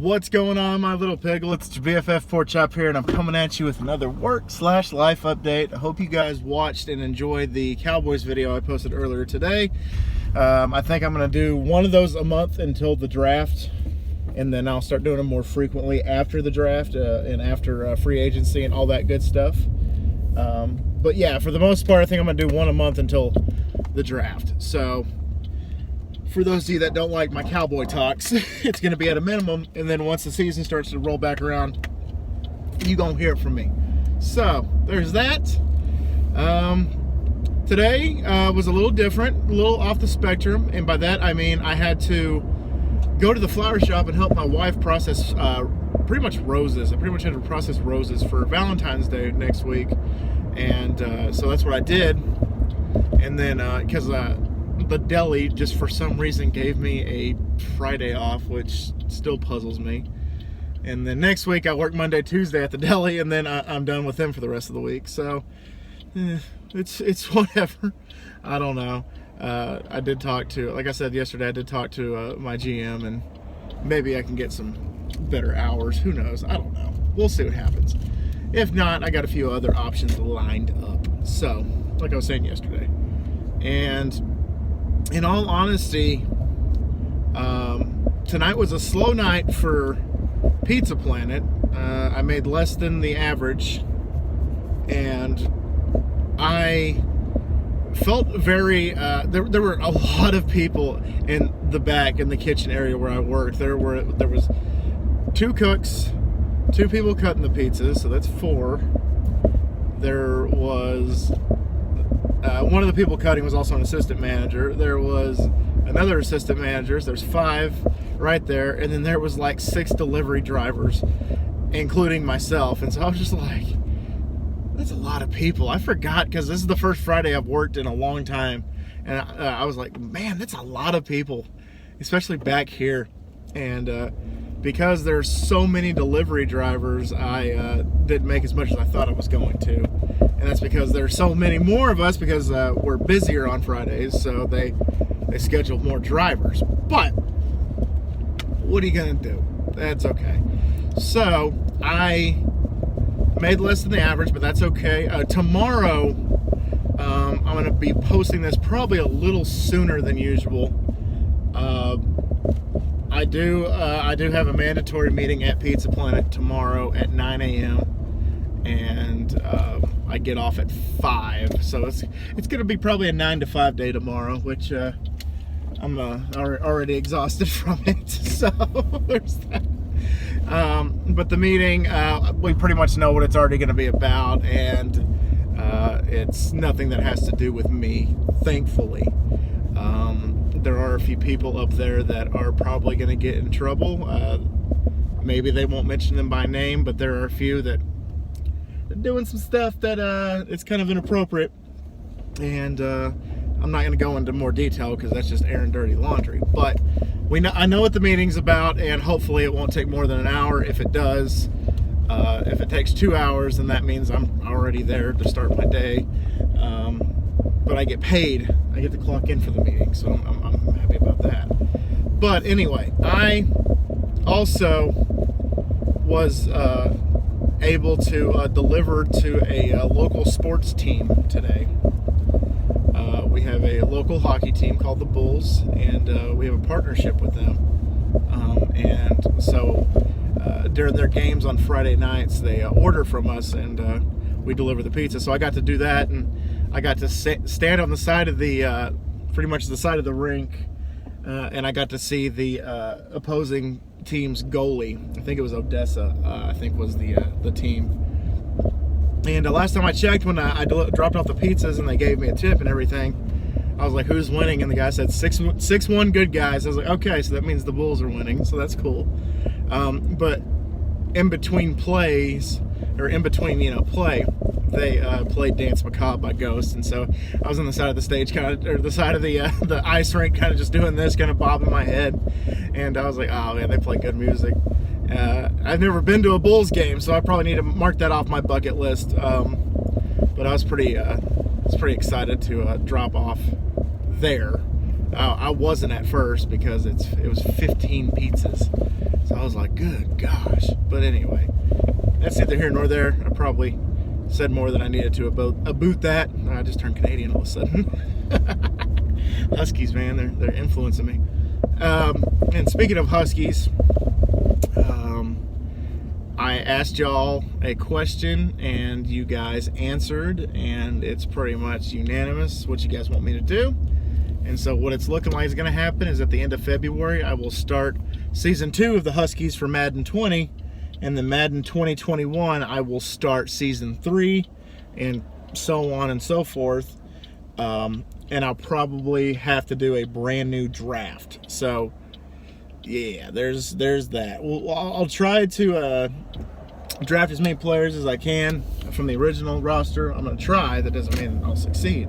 What's going on, my little piglets? It's your BFF Pork Chop here, and I'm coming at you with another work/life update. I hope you guys watched and enjoyed the Cowboys video I posted earlier today. I think I'm going to do one of those a month until the draft, and then I'll start doing them more frequently after the draft and after free agency and all that good stuff. But yeah, for the most part, I think I'm going to do one a month until the draft. So for those of you that don't like my cowboy talks, it's going to be at a minimum, and then once the season starts to roll back around, you're going to hear it from me. So there's that. Today was a little different, a little off the spectrum, and by that I mean I had to go to the flower shop and help my wife process pretty much roses. I pretty much had to process roses for Valentine's Day next week, and so that's what I did. And then because the deli just for some reason gave me a Friday off, which still puzzles me. And then next week I work Monday, Tuesday at the deli, and then I'm done with them for the rest of the week. So it's whatever. I don't know. I did talk to, like I said yesterday, I did talk to my GM, and maybe I can get some better hours. Who knows? I don't know. We'll see what happens. If not, I got a few other options lined up. So, like I was saying yesterday. And in all honesty, tonight was a slow night for Pizza Planet. I made less than the average, and I felt very, there were a lot of people in the back, in the kitchen area where I worked. There was 2 cooks, 2 people cutting the pizzas, so that's 4. There was one of the people cutting was also an assistant manager. There was another assistant manager. So there's 5 right there, and then there was like 6 delivery drivers, including myself. And so I was just like, that's a lot of people. I forgot, because this is the first Friday I've worked in a long time, and I was like, man, that's a lot of people, especially back here. And because there's so many delivery drivers, I didn't make as much as I thought I was going to. And that's because there's so many more of us, because we're busier on Fridays, so they schedule more drivers. But what are you gonna do? That's okay. So I made less than the average, but that's okay. Tomorrow, I'm gonna be posting this probably a little sooner than usual. I do have a mandatory meeting at Pizza Planet tomorrow at 9 a.m. and I get off at 5, so it's gonna be probably a 9 to 5 day tomorrow, which I'm already exhausted from it. So there's that. But the meeting, we pretty much know what it's already going to be about, and it's nothing that has to do with me, thankfully. There are a few people up there that are probably going to get in trouble. Maybe they won't mention them by name, but there are a few that are doing some stuff that it's kind of inappropriate, and I'm not going to go into more detail because that's just airing dirty laundry. But I know what the meeting's about, and hopefully it won't take more than an hour. If it does, if it takes 2 hours, then that means I'm already there to start my day. But I get paid. I get to clock in for the meeting, so I'm happy about that. But anyway, I also was able to deliver to a local sports team today. We have a local hockey team called the Bulls, and we have a partnership with them. And so during their games on Friday nights, they order from us, and we deliver the pizza. So I got to do that, and I got to stand on the side of the, pretty much the side of the rink, and I got to see the opposing team's goalie. I think it was Odessa, I think was the team. And last time I checked, when I dropped off the pizzas and they gave me a tip and everything, I was like, who's winning? And the guy said 6-1 good guys. I was like, okay, so that means the Bulls are winning, so that's cool. But in between plays, or in between, play, they played Dance Macabre by Ghost. And so I was on the side of the stage, or the side of the ice rink, kind of just doing this, kind of bobbing my head. And I was like, oh man, they play good music. I've never been to a Bulls game, so I probably need to mark that off my bucket list. But I was pretty excited to drop off there. I wasn't at first because it was 15 pizzas. So I was like, good gosh. But anyway, that's neither here nor there. I probably said more than I needed to about that. I just turned Canadian all of a sudden. Huskies, man, they're influencing me. And speaking of Huskies, I asked y'all a question and you guys answered, and it's pretty much unanimous what you guys want me to do. And so what it's looking like is going to happen is at the end of February, I will start Season 2 of the Huskies for Madden 20, and then Madden 2021, I will start Season 3, and so on and so forth. And I'll probably have to do a brand new draft. So yeah, there's that. Well, I'll try to draft as many players as I can from the original roster. I'm going to try. That doesn't mean I'll succeed,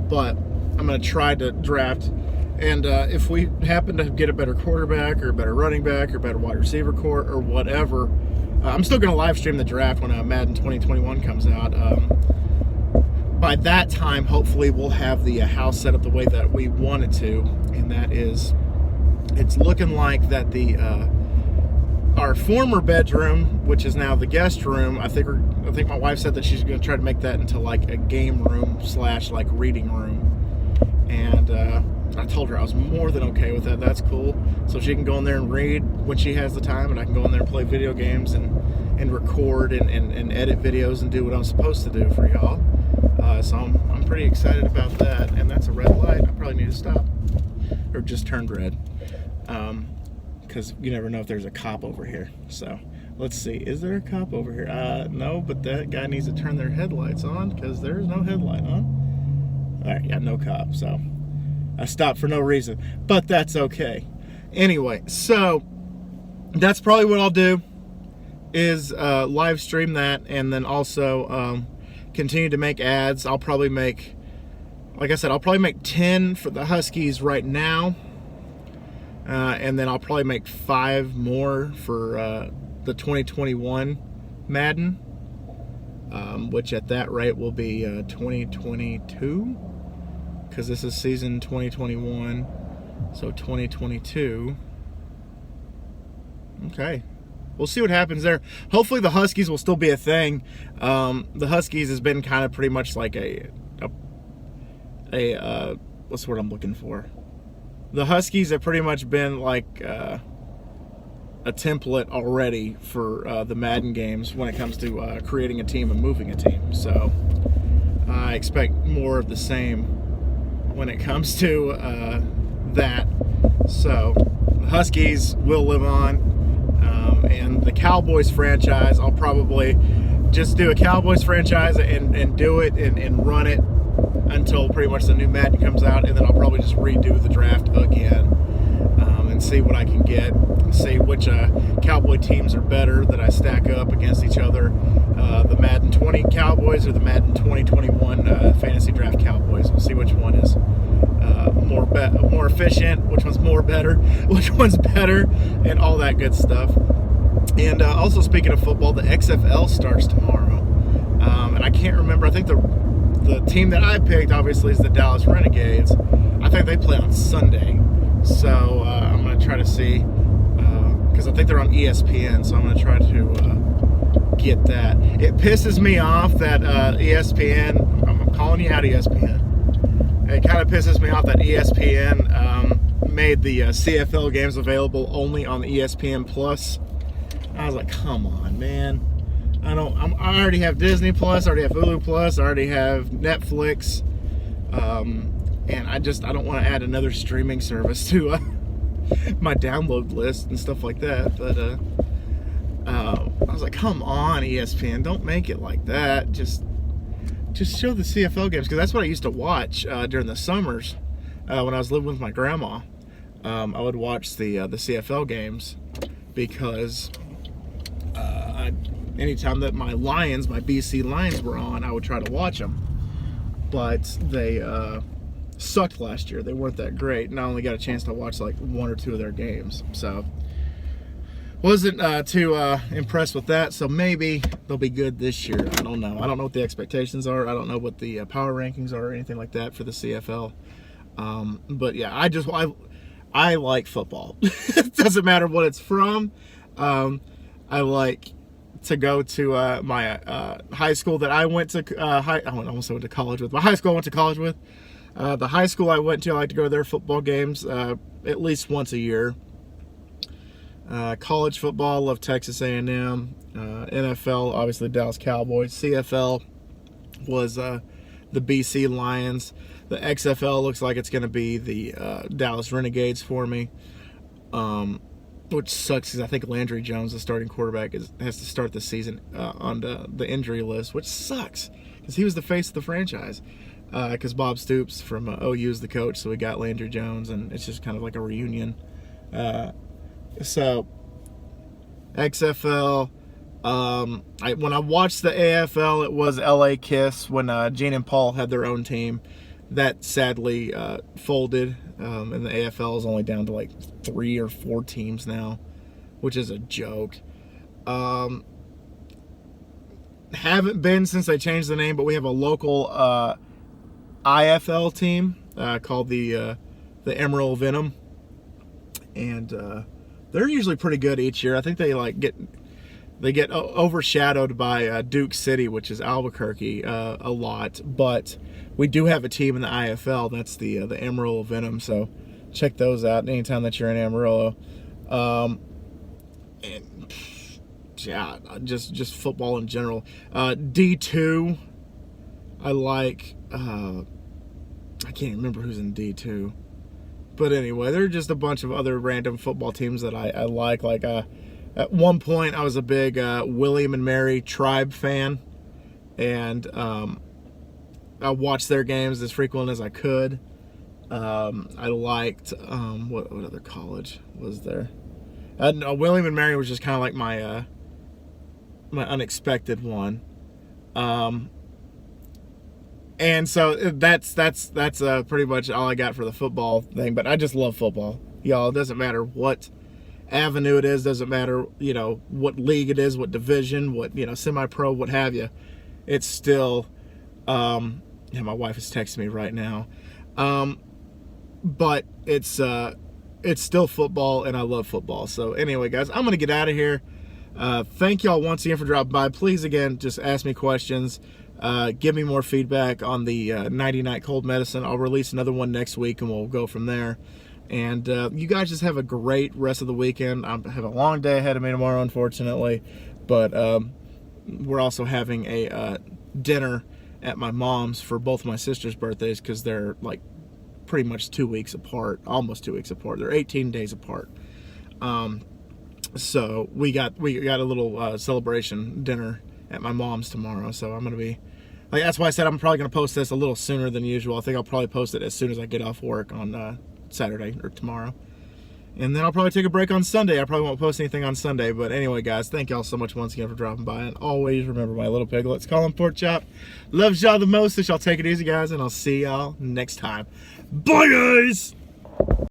but I'm going to try to draft. And if we happen to get a better quarterback or a better running back or a better wide receiver core or whatever, I'm still going to live stream the draft when Madden 2021 comes out. By that time, hopefully, we'll have the house set up the way that we want it to, and that is, it's looking like that our former bedroom, which is now the guest room, I think my wife said that she's going to try to make that into like a game room / like reading room, and I told her I was more than okay with that. That's cool. So she can go in there and read when she has the time, and I can go in there and play video games and record and edit videos and do what I'm supposed to do for y'all. So I'm pretty excited about that. And that's a red light. I probably need to stop. Or just turned red. Because you never know if there's a cop over here. So let's see. Is there a cop over here? No, but that guy needs to turn their headlights on because there's no headlight on. All right, yeah, no cop. So I stopped for no reason, but that's okay. Anyway, so that's probably what I'll do is live stream that, and then also continue to make ads. I'll probably make, like I said, I'll probably make 10 for the Huskies right now, and then I'll probably make 5 more for the 2021 Madden, which at that rate will be 2022. Because this is season 2021, so 2022. Okay, we'll see what happens there. Hopefully the Huskies will still be a thing. The Huskies has been kind of pretty much like a what's the word I'm looking for? The Huskies have pretty much been like a template already for the Madden games when it comes to creating a team and moving a team. So I expect more of the same when it comes to that. So the Huskies will live on, and the Cowboys franchise, I'll probably just do a Cowboys franchise and do it and run it until pretty much the new Madden comes out, and then I'll probably just redo the draft again and see what I can get, see which Cowboy teams are better that I stack up against each other, the Madden 20 Cowboys or the Madden 2021 Fantasy Draft Cowboys. We'll see which one is more efficient, which one's better, and all that good stuff. And also, speaking of football, the XFL starts tomorrow, and I can't remember. I think the team that I picked, obviously, is the Dallas Renegades. I think they play on Sunday, so I'm going to try to see, because I think they're on ESPN, so I'm going to try to get that. It pisses me off that ESPN, I'm calling you out, ESPN. It kind of pisses me off that ESPN made the CFL games available only on the ESPN Plus. I was like, come on, man. I already have Disney Plus, I already have Hulu Plus, I already have Netflix, and I don't want to add another streaming service to my download list and stuff like that. But I was like, come on, ESPN, don't make it like that. Just show the CFL games, because that's what I used to watch during the summers when I was living with my grandma. I would watch the CFL games because anytime that my BC Lions were on, I would try to watch them. But they sucked last year. They weren't that great, and I only got a chance to watch like 1 or 2 of their games. So wasn't too impressed with that. So maybe they'll be good this year. I don't know. I don't know what the expectations are. I don't know what the power rankings are or anything like that for the CFL. But yeah, I like football. It doesn't matter what it's from. I like to go to my high school that I went to. I almost went to college with. My high school I went to college with. The high school I went to, I like to go to their football games at least once a year. College football, love Texas A&M. NFL, obviously Dallas Cowboys. CFL was the BC Lions. The XFL looks like it's going to be the Dallas Renegades for me, which sucks because I think Landry Jones, the starting quarterback, has to start the season on the injury list, which sucks because he was the face of the franchise. Because Bob Stoops from OU is the coach, so we got Landry Jones, and it's just kind of like a reunion. So XFL. When I watched the AFL, it was LA Kiss when Gene and Paul had their own team. That sadly folded, and the AFL is only down to like 3 or 4 teams now, which is a joke. Haven't been since they changed the name, but we have a local IFL team called the Emerald Venom, and they're usually pretty good each year. I think they get overshadowed by Duke City, which is Albuquerque, a lot. But we do have a team in the IFL. That's the Amarillo Venom. So check those out anytime that you're in Amarillo. And yeah, just football in general. D2, I like. I can't remember who's in D2. But anyway, there are just a bunch of other random football teams that I like. Like, at one point, I was a big William and Mary Tribe fan. And I watched their games as frequent as I could. I liked, what other college was there? William and Mary was just kind of like my unexpected one. And so that's pretty much all I got for the football thing. But I just love football, y'all. It doesn't matter what avenue it is. Doesn't matter, what league it is, what division, what, semi-pro, what have you. It's still, my wife is texting me right now. But it's still football, and I love football. So anyway, guys, I'm gonna get out of here. Thank y'all once again for dropping by. Please, again, just ask me questions. Give me more feedback on the 90 Night Cold Medicine. I'll release another one next week, and we'll go from there. And you guys just have a great rest of the weekend. I have a long day ahead of me tomorrow, unfortunately. But we're also having a dinner at my mom's for both my sisters' birthdays because they're like pretty much 2 weeks apart, almost 2 weeks apart. They're 18 days apart. So we got a little celebration dinner at my mom's tomorrow. So I'm gonna be that's why I said I'm probably gonna post this a little sooner than usual. I think I'll probably post it as soon as I get off work on Saturday or tomorrow, and then I'll probably take a break on Sunday. I probably won't post anything on Sunday. But anyway, guys, thank y'all so much once again for dropping by, and always remember my little piglets. Call him Pork Chop. Loves y'all the most. So y'all take it easy, guys, and I'll see y'all next time. Bye, guys.